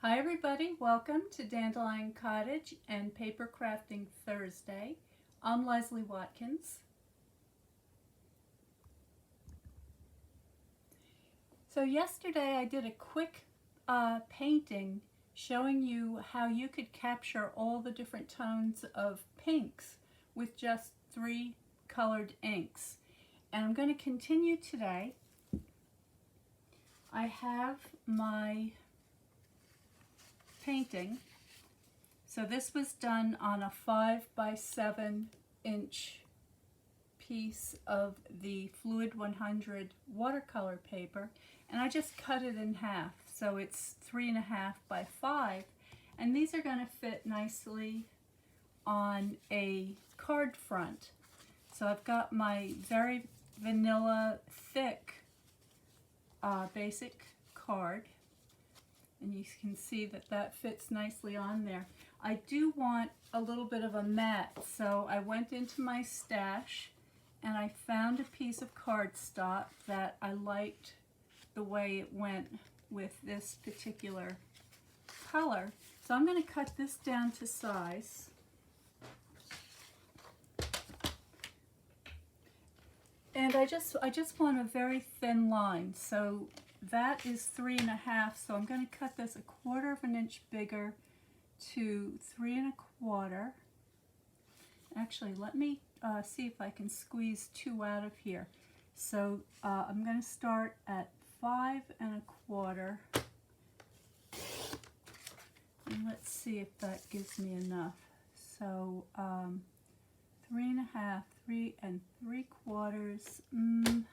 Hi everybody, welcome to Dandelion Cottage and Paper Crafting Thursday. I'm Leslie Watkins. So yesterday I did a quick painting showing you how you could capture all the different tones of pinks with just 3 colored inks. And I'm going to continue today. I have my painting. So this was done on a 5 by 7 inch piece of the Fluid 100 watercolor paper, and I just cut it in half. So it's 3.5 by 5, and these are going to fit nicely on a card front. So I've got my very vanilla thick basic card, and you can see that that fits nicely on there. I do want a little bit of a matte, so I went into my stash and I found a piece of cardstock that I liked the way it went with this particular color. So I'm going to cut this down to size. And I just want a very thin line, so that is 3.5, so I'm going to cut this 1/4 of an inch bigger to 3.25. Actually, let me see if I can squeeze 2 out of here. So I'm going to start at 5.25, and let's see if that gives me enough. So 3.5, 3.75.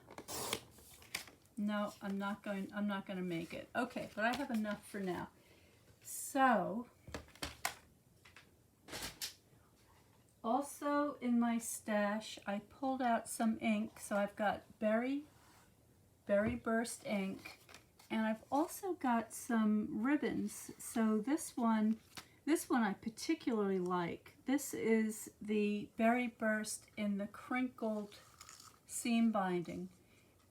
No, I'm not going to make it. Okay, but I have enough for now. So also in my stash, I pulled out some ink. So I've got Berry Burst ink, and I've also got some ribbons. So this one I particularly like. This is the Berry Burst in the crinkled seam binding.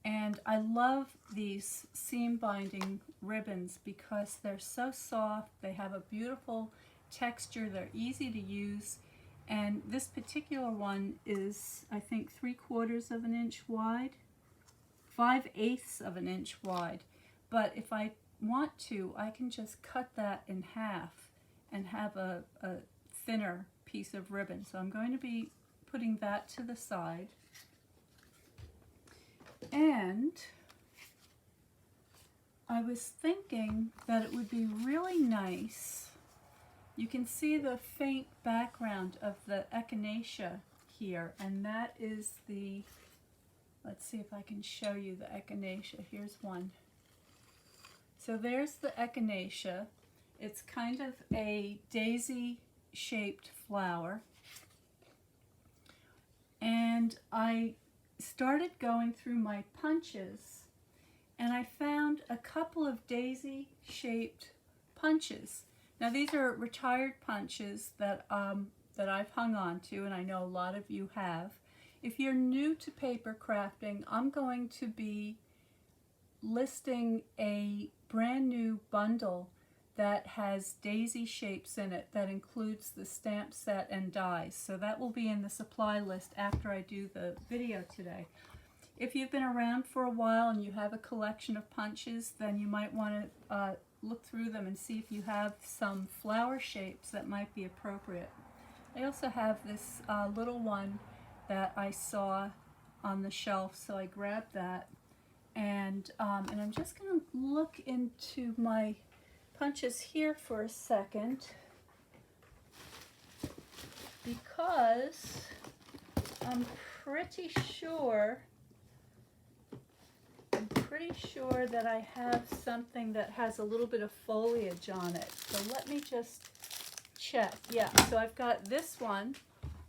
And I love these seam binding ribbons because they're so soft, they have a beautiful texture, they're easy to use, and this particular one is, I think, 3/4 of an inch wide, 5/8 of an inch wide. But if I want to, I can just cut that in half and have a thinner piece of ribbon. So I'm going to be putting that to the side. And I was thinking that it would be really nice. You can see the faint background of the echinacea here, and that is the, let's see if I can show you the echinacea. Here's one. So there's the echinacea. It's kind of a daisy-shaped flower. And I started going through my punches, and I found a couple of daisy-shaped punches. Now these are retired punches that I've hung on to, and I know a lot of you have. If you're new to paper crafting, I'm going to be listing a brand new bundle that has daisy shapes in it that includes the stamp set and dies. So that will be in the supply list after I do the video today. If you've been around for a while and you have a collection of punches, then you might want to look through them and see if you have some flower shapes that might be appropriate. I also have this little one that I saw on the shelf, so I grabbed that. And I'm just going to look into my punches here for a second, because I'm pretty sure that I have something that has a little bit of foliage on it. So let me just check. Yeah, so I've got this one,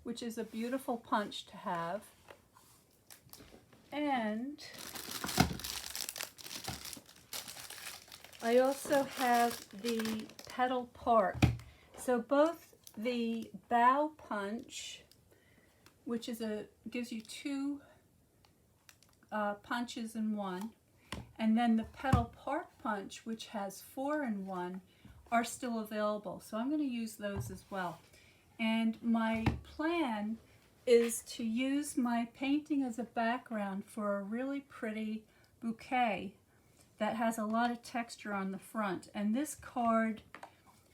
which is a beautiful punch to have. And I also have the Petal Park. So both the Bow Punch, which is gives you 2 punches in one, and then the Petal Park Punch, which has 4 in one, are still available. So I'm going to use those as well. And my plan is to use my painting as a background for a really pretty bouquet that has a lot of texture on the front. And this card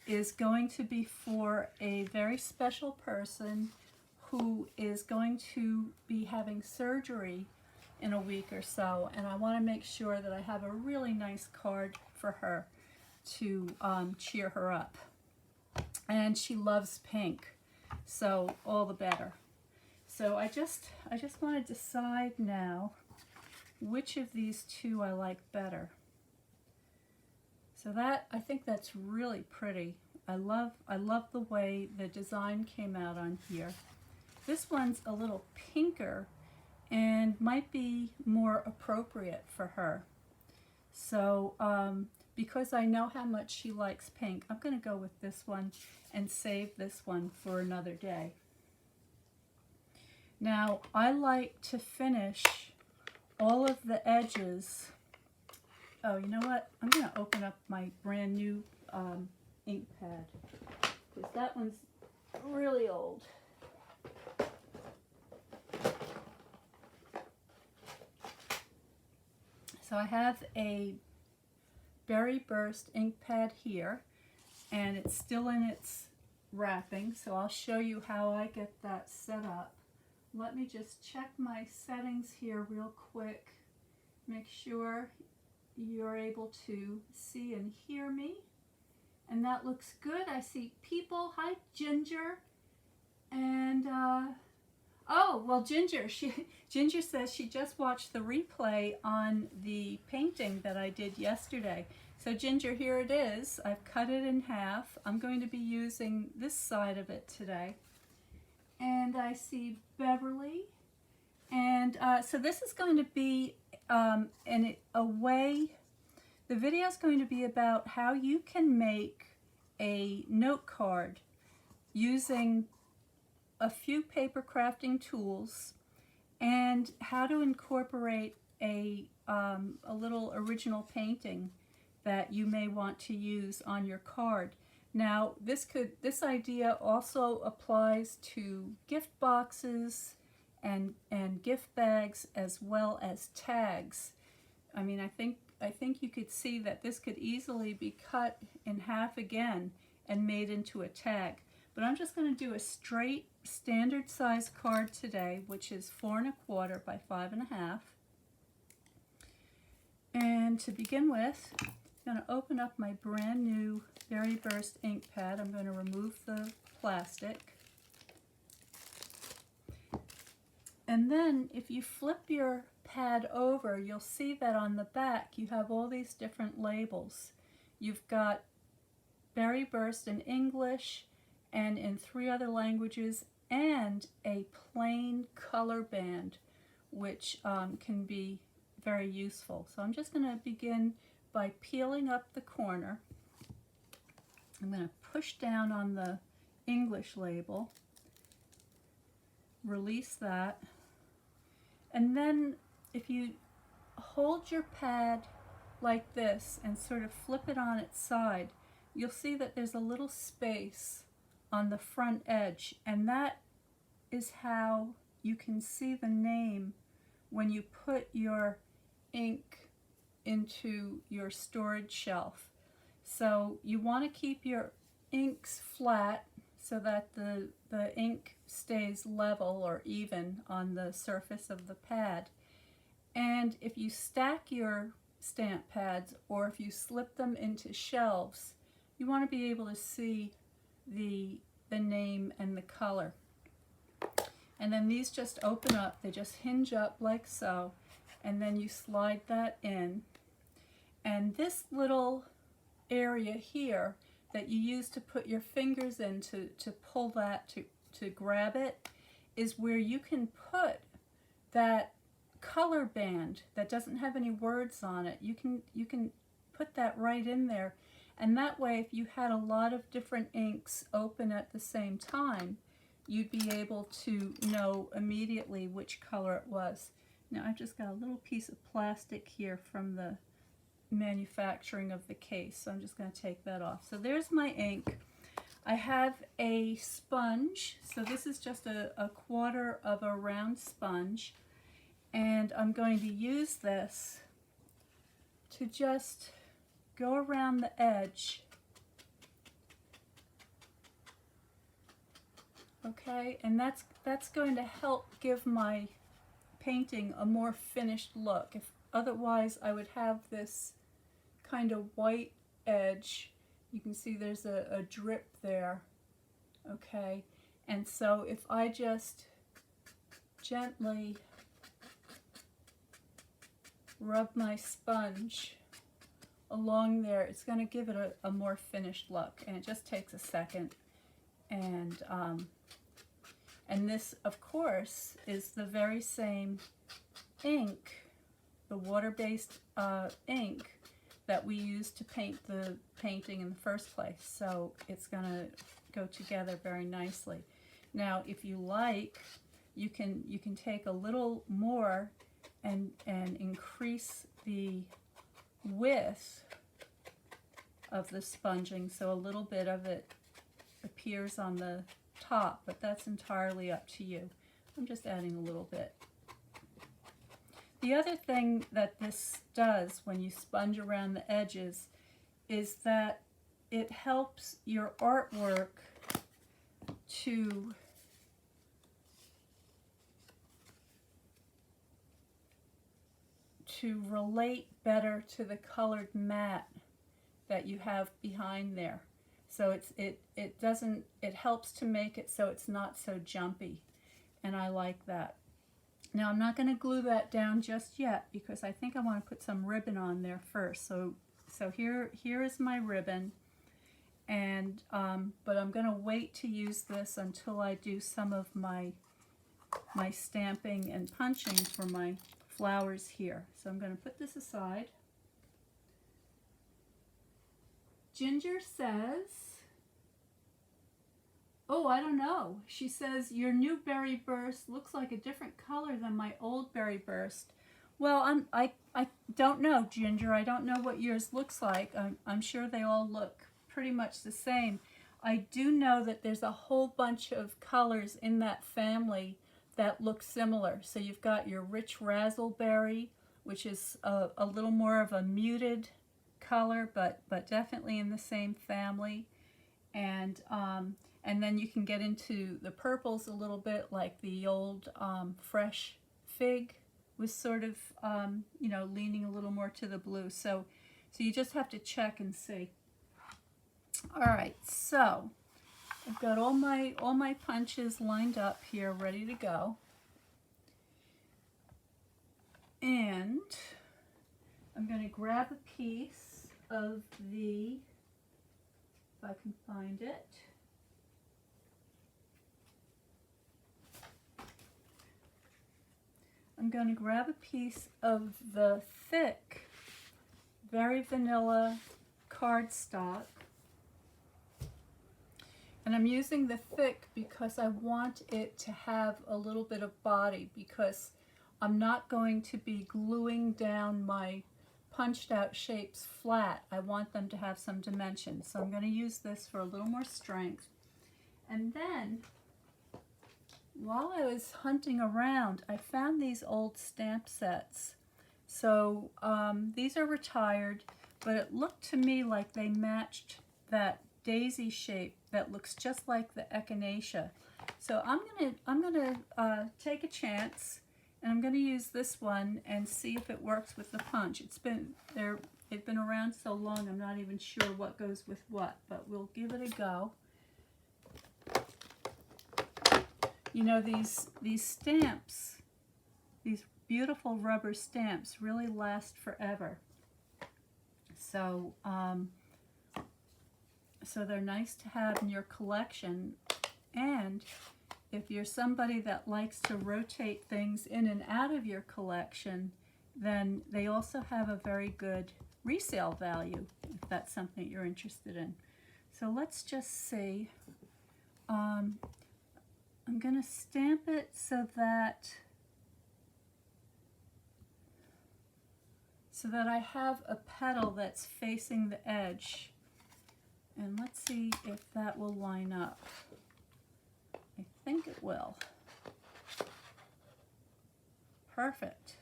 is going to be for a very special person who is going to be having surgery in a week or so, and I want to make sure that I have a really nice card for her to cheer her up. And she loves pink, so all the better. So I just want to decide now which of these two I like better. So that, I think that's really pretty. I love the way the design came out on here. This one's a little pinker and might be more appropriate for her. So because I know how much she likes pink, I'm going to go with this one and save this one for another day. Now, I like to finish all of the edges. Oh, you know what? I'm going to open up my brand new ink pad, because that one's really old. So I have a Berry Burst ink pad here, and it's still in its wrapping, so I'll show you how I get that set up. Let me just check my settings here real quick. Make sure you're able to see and hear me. And that looks good. I see people. Hi, Ginger. And, oh, well, Ginger says she just watched the replay on the painting that I did yesterday. So, Ginger, here it is. I've cut it in half. I'm going to be using this side of it today. And I see Beverly. And so this is going to be the video is going to be about how you can make a note card using a few paper crafting tools, and how to incorporate a little original painting that you may want to use on your card. Now, this idea also applies to gift boxes and gift bags, as well as tags. I mean, I think you could see that this could easily be cut in half again and made into a tag. But I'm just going to do a straight standard size card today, which is 4 1/4 by 5 1/2. And to begin with, I'm going to open up my brand new Berry Burst ink pad. I'm going to remove the plastic. And then if you flip your pad over, you'll see that on the back you have all these different labels. You've got Berry Burst in English and in 3 other languages, and a plain color band, which can be very useful. So I'm just going to begin by peeling up the corner. I'm going to push down on the English label, release that, and then if you hold your pad like this and sort of flip it on its side, you'll see that there's a little space on the front edge, and that is how you can see the name when you put your ink into your storage shelf. So you want to keep your inks flat so that the ink stays level or even on the surface of the pad. And if you stack your stamp pads, or if you slip them into shelves, you want to be able to see the name and the color. And then these just open up, they just hinge up like so, and then you slide that in. And this little area here that you use to put your fingers in to pull that, to grab it, is where you can put that color band that doesn't have any words on it. You can put that right in there, and that way if you had a lot of different inks open at the same time, you'd be able to know immediately which color it was. Now I've just got a little piece of plastic here from the manufacturing of the case. So I'm just going to take that off. So there's my ink. I have a sponge. So this is just a quarter of a round sponge. And I'm going to use this to just go around the edge. Okay, and that's going to help give my painting a more finished look. If otherwise I would have this kind of white edge. You can see there's a drip there. Okay, and so if I just gently rub my sponge along there, it's going to give it a more finished look, and it just takes a second. And this, of course, is the very same ink, the water-based ink that we used to paint the painting in the first place. So it's going to go together very nicely. Now, if you like, you can take a little more and increase the width of the sponging, so a little bit of it appears on the top, but that's entirely up to you. I'm just adding a little bit. The other thing that this does when you sponge around the edges is that it helps your artwork to relate better to the colored mat that you have behind there. So it helps to make it so it's not so jumpy, and I like that. Now I'm not going to glue that down just yet because I think I want to put some ribbon on there first. So here is my ribbon, and but I'm going to wait to use this until I do some of my stamping and punching for my flowers here. So I'm going to put this aside. Ginger says, oh, I don't know. She says, your new berry burst looks like a different color than my old berry burst. Well, I don't know, Ginger. I don't know what yours looks like. I'm sure they all look pretty much the same. I do know that there's a whole bunch of colors in that family that look similar. So you've got your rich razzleberry, which is a little more of a muted color, but definitely in the same family. And then you can get into the purples a little bit, like the old fresh fig was sort of leaning a little more to the blue. So you just have to check and see. All right, so I've got all my punches lined up here, ready to go. And I'm going to grab a piece of the, if I can find it, I'm going to grab a piece of the thick, very vanilla cardstock. And I'm using the thick because I want it to have a little bit of body, because I'm not going to be gluing down my punched out shapes flat. I want them to have some dimension. So I'm going to use this for a little more strength. And then, while I was hunting around, I found these old stamp sets. So these are retired, but it looked to me like they matched that daisy shape that looks just like the echinacea. So I'm gonna take a chance, and I'm gonna use this one and see if it works with the punch. They've been around so long, I'm not even sure what goes with what, but we'll give it a go. You know, these stamps, these beautiful rubber stamps, really last forever. So so they're nice to have in your collection. And if you're somebody that likes to rotate things in and out of your collection, then they also have a very good resale value, if that's something you're interested in. So let's just see. I'm going to stamp it so so that I have a petal that's facing the edge. And let's see if that will line up. I think it will. Perfect.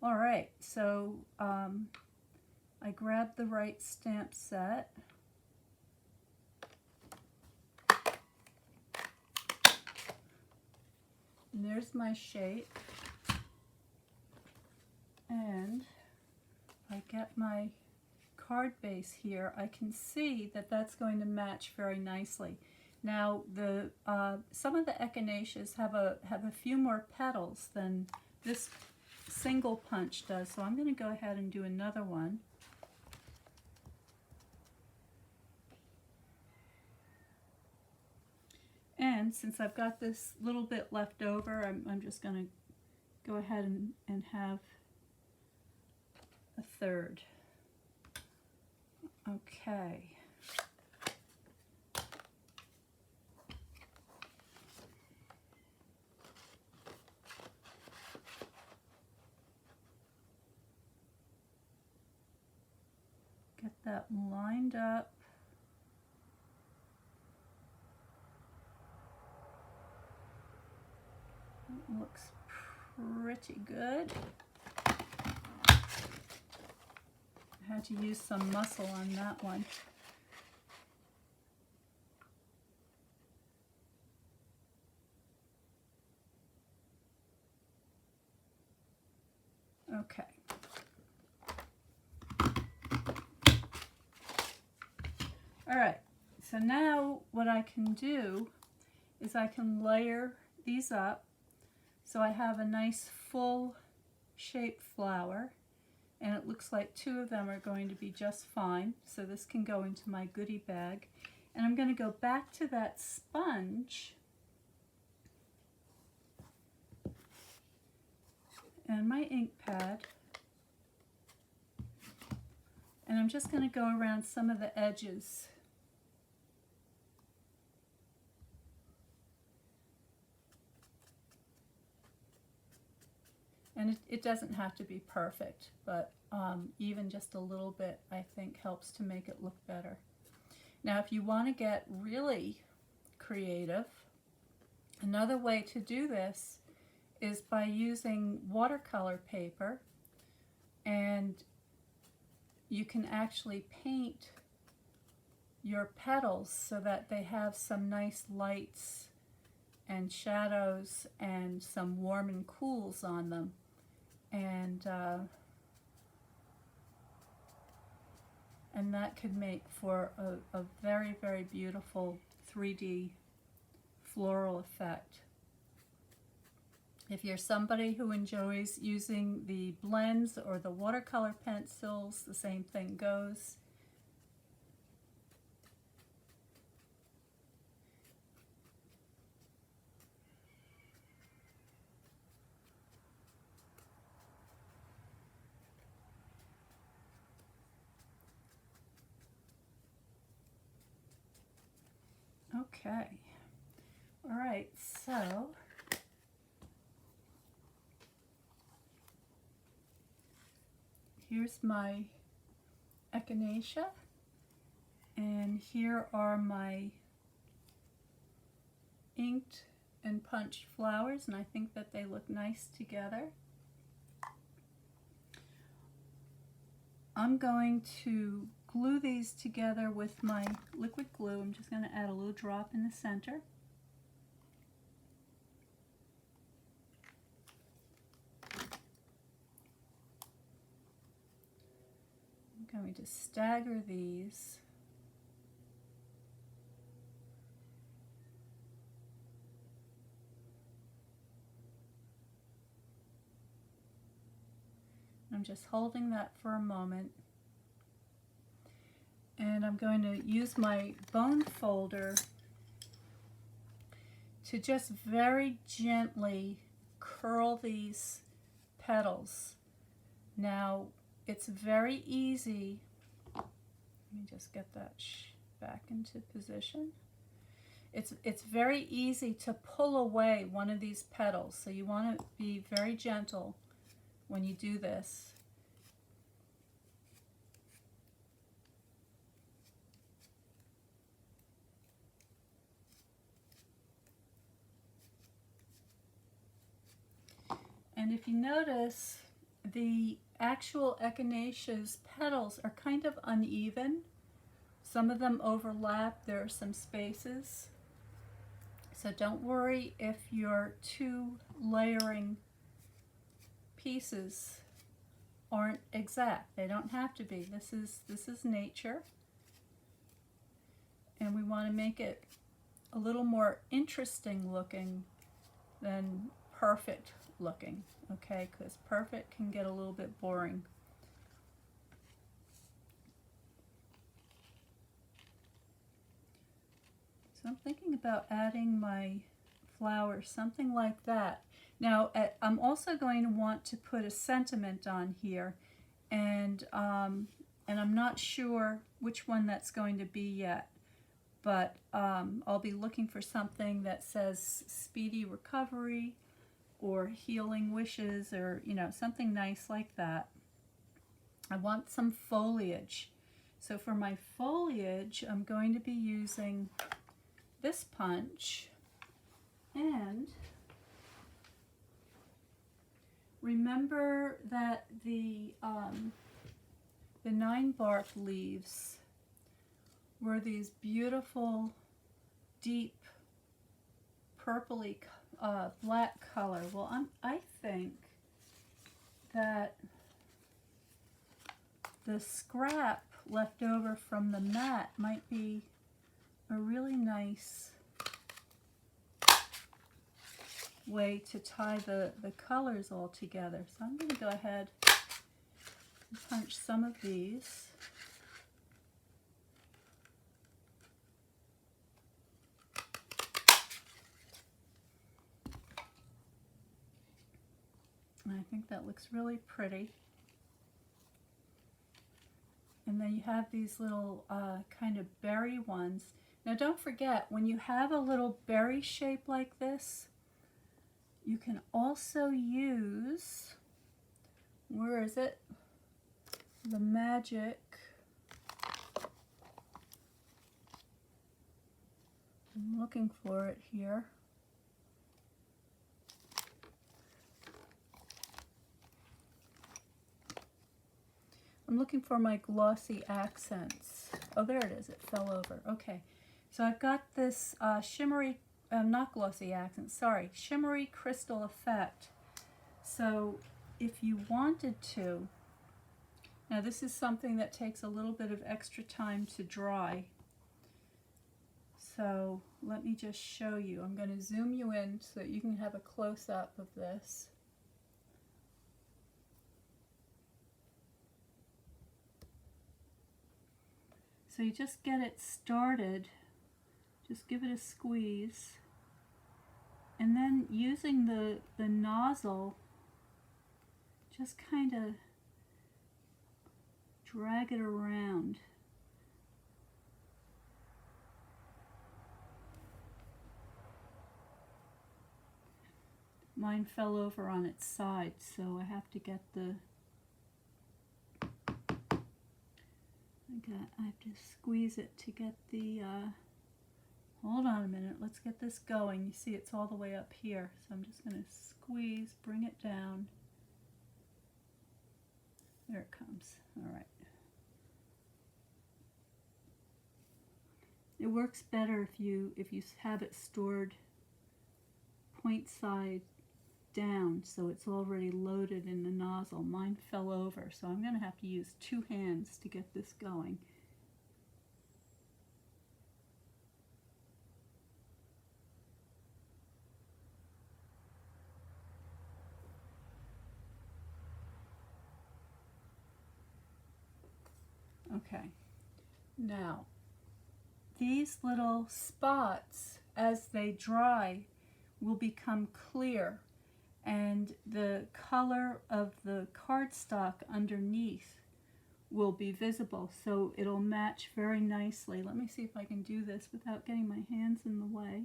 All right, so I grabbed the right stamp set. And there's my shape. And I get my card base here, I can see that that's going to match very nicely. Now, the some of the echinaceas have a few more petals than this single punch does, so I'm going to go ahead and do another one. And since I've got this little bit left over, I'm just going to go ahead and have a third. Okay. Get that lined up. It looks pretty good. I had to use some muscle on that one. Okay. All right, so now what I can do is I can layer these up so I have a nice full shaped flower, and it looks like two of them are going to be just fine, so this can go into my goodie bag. And I'm going to go back to that sponge and my ink pad, and I'm just going to go around some of the edges. And it doesn't have to be perfect, but even just a little bit, I think, helps to make it look better. Now, if you want to get really creative, another way to do this is by using watercolor paper, and you can actually paint your petals so that they have some nice lights and shadows and some warm and cools on them. And that could make for a very, very beautiful 3D floral effect. If you're somebody who enjoys using the blends or the watercolor pencils, the same thing goes. Okay, all right, so here's my echinacea, and here are my inked and punched flowers, and I think that they look nice together. I'm going to glue these together with my liquid glue. I'm just going to add a little drop in the center. I'm going to stagger these. I'm just holding that for a moment. And I'm going to use my bone folder to just very gently curl these petals. Now, it's very easy. Let me just get that back into position. It's very easy to pull away one of these petals, so you want to be very gentle when you do this. And if you notice, the actual echinacea's petals are kind of uneven. Some of them overlap. There are some spaces. So don't worry if your two layering pieces aren't exact. They don't have to be. This is nature. And we want to make it a little more interesting looking than perfect looking, okay? Because perfect can get a little bit boring. So I'm thinking about adding my flowers, something like that. Now, I'm also going to want to put a sentiment on here, and I'm not sure which one that's going to be yet, but I'll be looking for something that says speedy recovery or healing wishes, or something nice like that. I want some foliage. So for my foliage, I'm going to be using this punch, and remember that the 9-bark leaves were these beautiful, deep, purpley, black color. Well, I think that the scrap left over from the mat might be a really nice way to tie the colors all together. So I'm going to go ahead and punch some of these. And I think that looks really pretty. And then you have these little kind of berry ones. Now don't forget, when you have a little berry shape like this, you can also use, where is it? The magic. I'm looking for it here. I'm looking for my glossy accents. Oh, there it is. It fell over. Okay. So I've got this shimmery, not glossy accents, sorry, shimmery crystal effect. So if you wanted to, now this is something that takes a little bit of extra time to dry. So let me just show you. I'm going to zoom you in so that you can have a close-up of this. So you just get it started, just give it a squeeze, and then using the nozzle, just kind of drag it around. Mine fell over on its side, so I have to get the I have to squeeze it to get the, hold on a minute, let's get this going. You see it's all the way up here, so I'm just going to squeeze, bring it down. There it comes. All right. It works better if you have it stored point side down, so it's already loaded in the nozzle. Mine fell over, so I'm going to have to use 2 hands to get this going. Okay, now these little spots, as they dry, will become clear, and the color of the cardstock underneath will be visible, so it'll match very nicely. Let me see if I can do this without getting my hands in the way.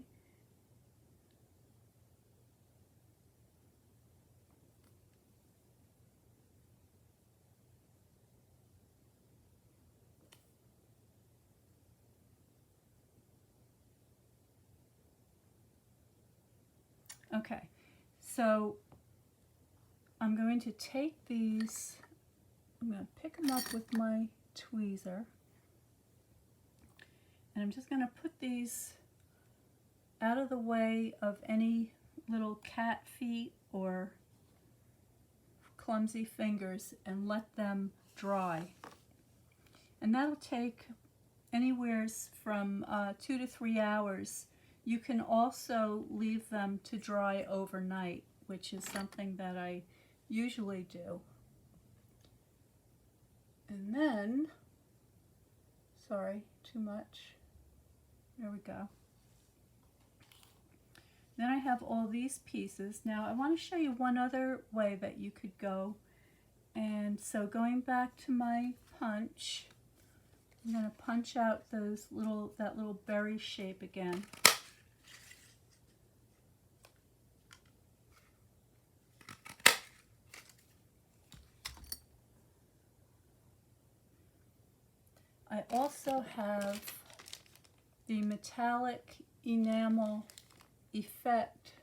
Okay, so I'm going to take these, I'm going to pick them up with my tweezer, and I'm just going to put these out of the way of any little cat feet or clumsy fingers and let them dry. And that'll take anywhere from 2 to 3 hours. You can also leave them to dry overnight, which is something that I usually do. And then, sorry, too much. There we go. Then I have all these pieces. Now I want to show you one other way that you could go. And so going back to my punch, I'm going to punch out that little berry shape again. I also have the metallic enamel effect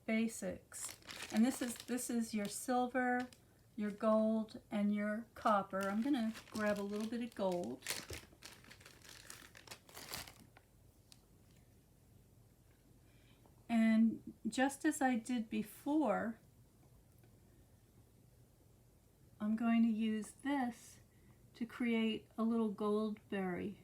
basics, and this is your silver, your gold, and your copper. I'm going to grab a little bit of gold. And just as I did before, I'm going to use this to create a little gold berry.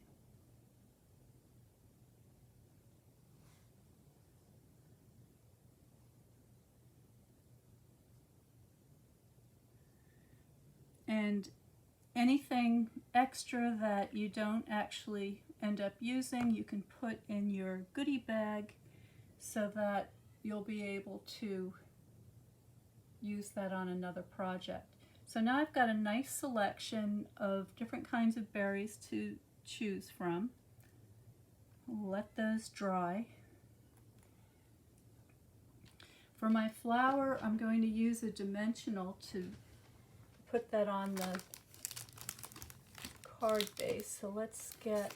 And anything extra that you don't actually end up using, you can put in your goodie bag so that you'll be able to use that on another project. So now I've got a nice selection of different kinds of berries to choose from. Let those dry. For my flower, I'm going to use a dimensional to put that on the card base. So let's get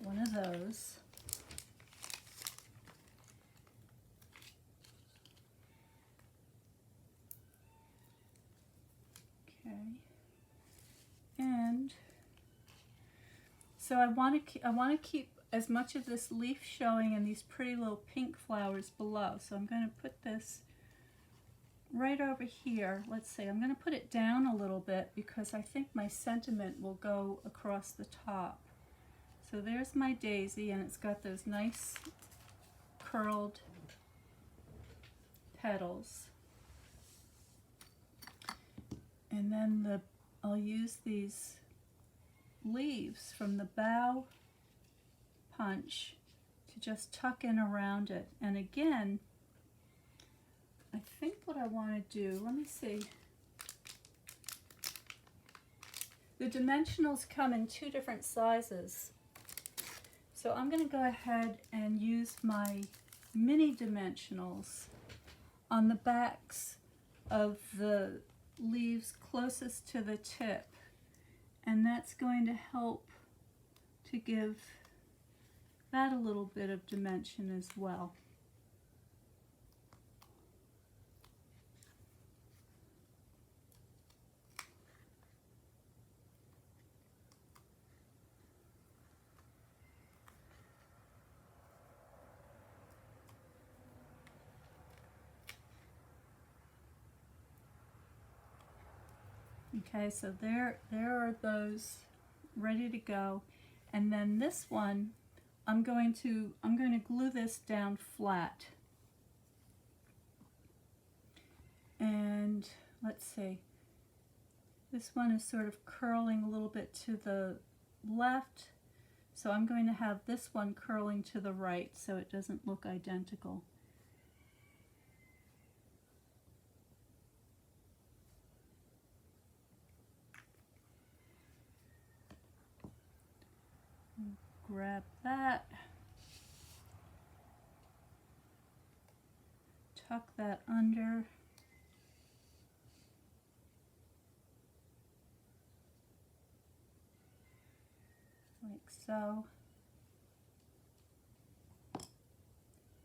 one of those. Okay. And so I want to keep as much of this leaf showing and these pretty little pink flowers below. So I'm going to put this right over here. Let's see, I'm going to put it down a little bit because I think my sentiment will go across the top. So there's my daisy, and it's got those nice curled petals. And then I'll use these leaves from the bow punch to just tuck in around it. And again, I think what I want to do, let me see. The dimensionals come in 2 different sizes. So I'm going to go ahead and use my mini dimensionals on the backs of the leaves closest to the tip. And that's going to help to give that a little bit of dimension as well. Okay, so there are those ready to go. And then this one, I'm going to glue this down flat. And let's see. This one is sort of curling a little bit to the left. So I'm going to have this one curling to the right so it doesn't look identical. Grab that, tuck that under, like so,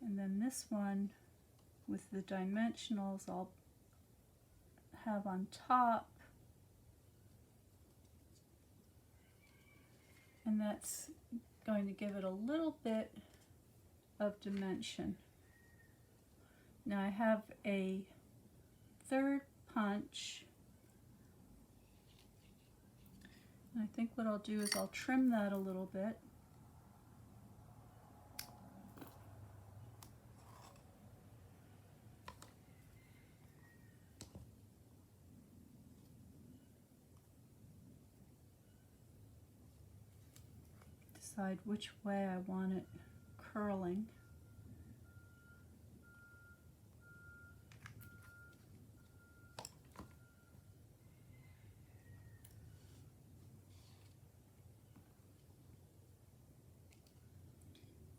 and then this one with the dimensionals, I'll have on top. And that's going to give it a little bit of dimension. Now I have a third punch. And I think what I'll do is I'll trim that a little bit. Decide which way I want it curling.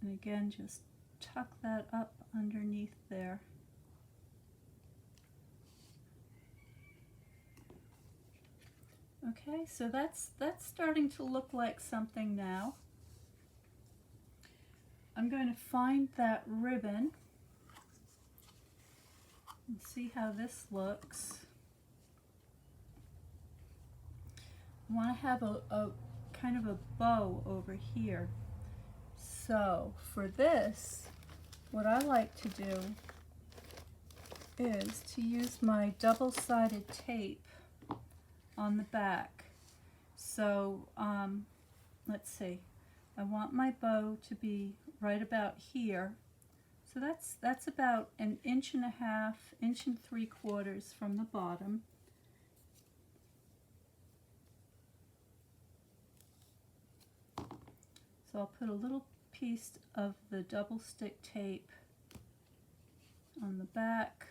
And again, just tuck that up underneath there. Okay, so that's starting to look like something now. I'm going to find that ribbon and see how this looks. I want to have a kind of a bow over here. So for this, what I like to do is to use my double-sided tape on the back. So let's see, I want my bow to be right about here. So that's about 1.5 inches, 1.75 inches from the bottom. So I'll put a little piece of the double stick tape on the back,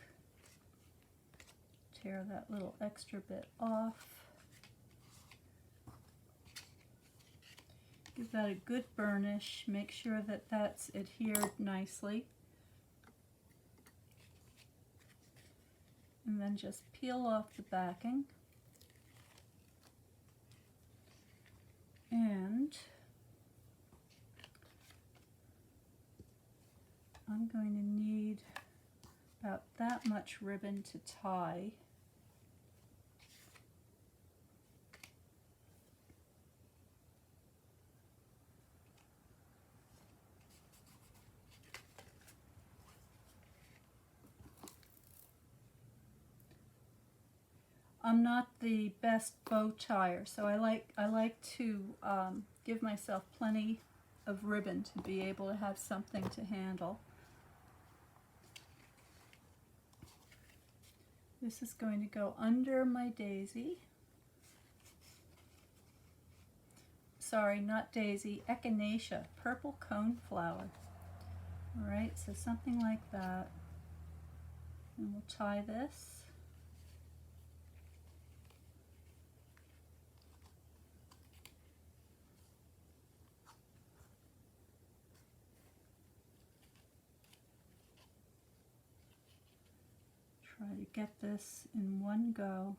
tear that little extra bit off, give that a good burnish, make sure that that's adhered nicely, and then just peel off the backing. And I'm going to need about that much ribbon to tie. I'm not the best bow tire, so I like to give myself plenty of ribbon to be able to have something to handle. This is going to go under my daisy. Sorry, not daisy, echinacea, purple coneflower. All right, so something like that. And we'll tie this. Try to get this in one go.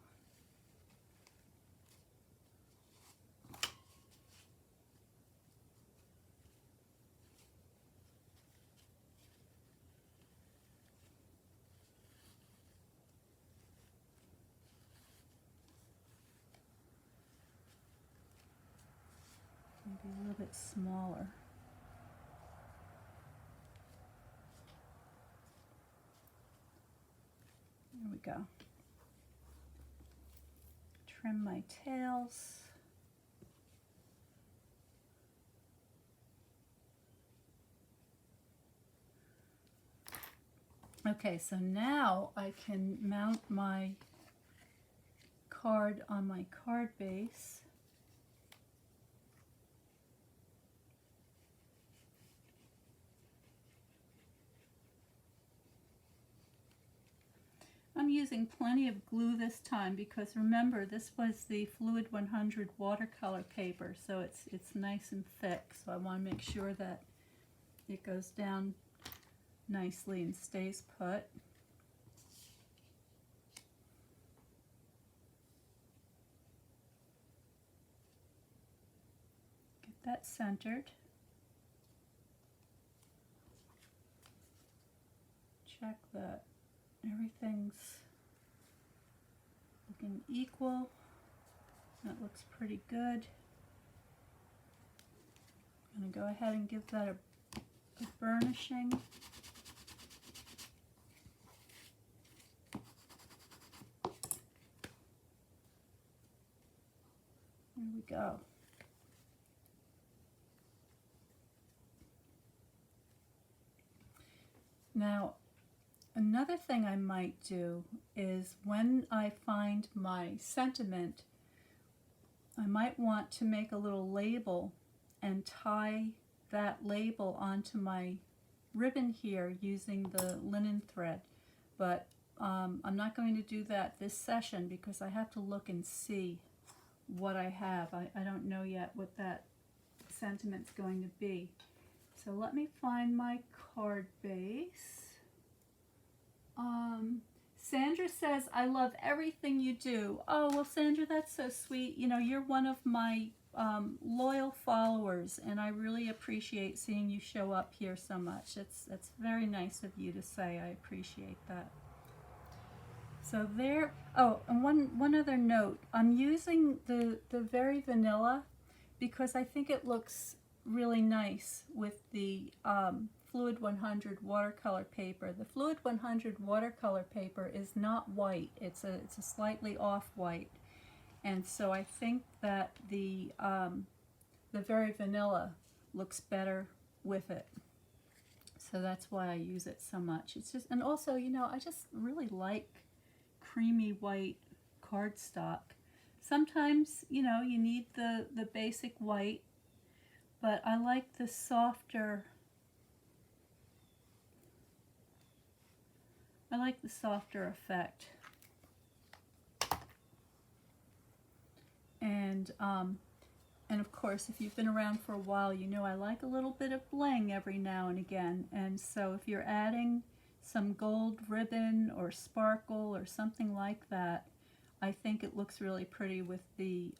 Maybe a little bit smaller. There we go. Trim my tails. Okay, so now I can mount my card on my card base. I'm using plenty of glue this time because remember this was the Fluid 100 watercolor paper, so it's nice and thick, so I want to make sure that it goes down nicely and stays put. Get that centered. Check that everything's looking equal. That looks pretty good. I'm going to go ahead and give that a burnishing. There we go. Now, another thing I might do is when I find my sentiment, I might want to make a little label and tie that label onto my ribbon here using the linen thread. But I'm not going to do that this session because I have to look and see what I have. I don't know yet what that sentiment's going to be. So let me find my card base. Sandra says, I love everything you do. Oh, well, Sandra, that's so sweet. You know, you're one of my loyal followers, and I really appreciate seeing you show up here so much. That's very nice of you to say. I appreciate that. So there, oh, and one other note. I'm using the Very Vanilla because I think it looks really nice with the Fluid 100 watercolor paper. The Fluid 100 watercolor paper is not white. It's a slightly off-white. And so I think that the Very Vanilla looks better with it. So that's why I use it so much. It's just, and also, you know, I just really like creamy white cardstock. Sometimes, you know, you need the basic white, but I like the softer, effect. And of course, if you've been around for a while, you know I like a little bit of bling every now and again. And so if you're adding some gold ribbon or sparkle or something like that, I think it looks really pretty with the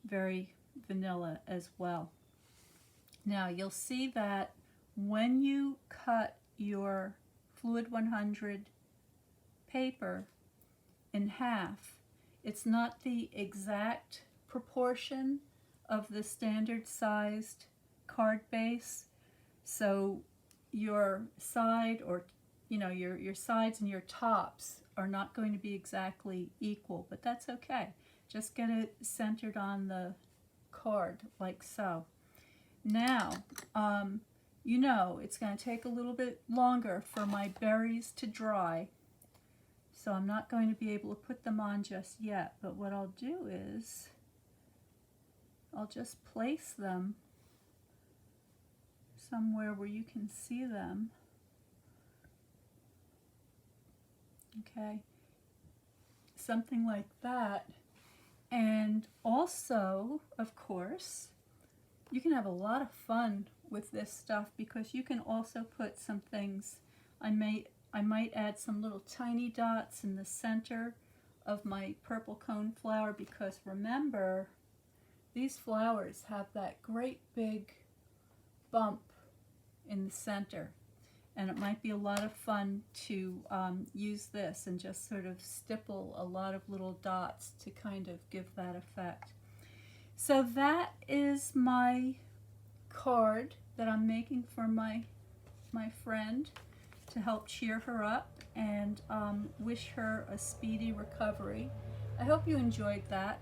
Very Vanilla as well. Now you'll see that when you cut your Fluid 100 paper in half, it's not the exact proportion of the standard sized card base. So your side, or you know, your sides and your tops are not going to be exactly equal, but that's okay. Just get it centered on the card like so. Now, you know, it's going to take a little bit longer for my berries to dry, so I'm not going to be able to put them on just yet, but what I'll do is I'll just place them somewhere where you can see them. Okay, something like that. And also, of course, you can have a lot of fun with this stuff because you can also put some things. I might add some little tiny dots in the center of my purple cone flower, because remember, these flowers have that great big bump in the center, and it might be a lot of fun to use this and just sort of stipple a lot of little dots to kind of give that effect. So that is my card that I'm making for my friend to help cheer her up and wish her a speedy recovery. I hope you enjoyed that.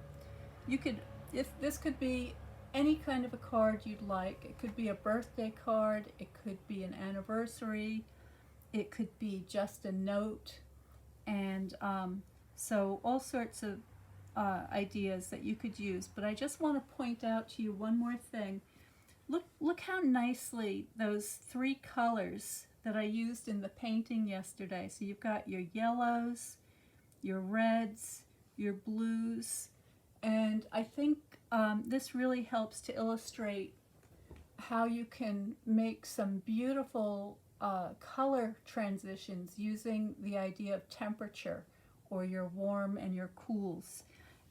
You could, if this could be any kind of a card you'd like. It could be a birthday card, it could be an anniversary, it could be just a note, and so all sorts of ideas that you could use. But I just want to point out to you one more thing. Look how nicely those three colors that I used in the painting yesterday. So you've got your yellows, your reds, your blues, and I think this really helps to illustrate how you can make some beautiful color transitions using the idea of temperature, or your warm and your cools.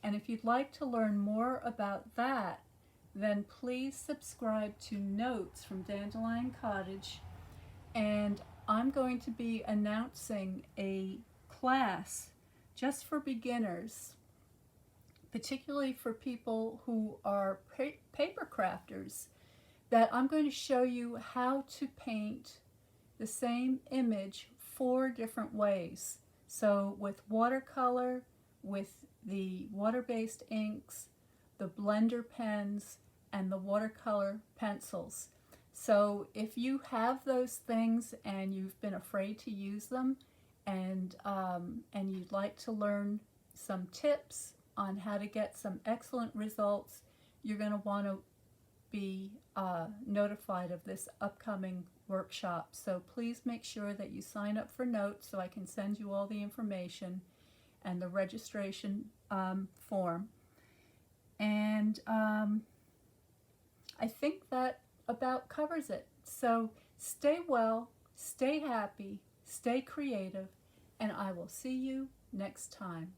And if you'd like to learn more about that, then please subscribe to Notes from Dandelion Cottage, and I'm going to be announcing a class just for beginners, particularly for people who are paper crafters, that I'm going to show you how to paint the same image 4 different ways. So with watercolor, with the water-based inks, the blender pens, and the watercolor pencils. So if you have those things and you've been afraid to use them, and you'd like to learn some tips on how to get some excellent results, you're going to want to be notified of this upcoming workshop. So please make sure that you sign up for notes so I can send you all the information and the registration form. And I think that about covers it. So stay well, stay happy, stay creative, and I will see you next time.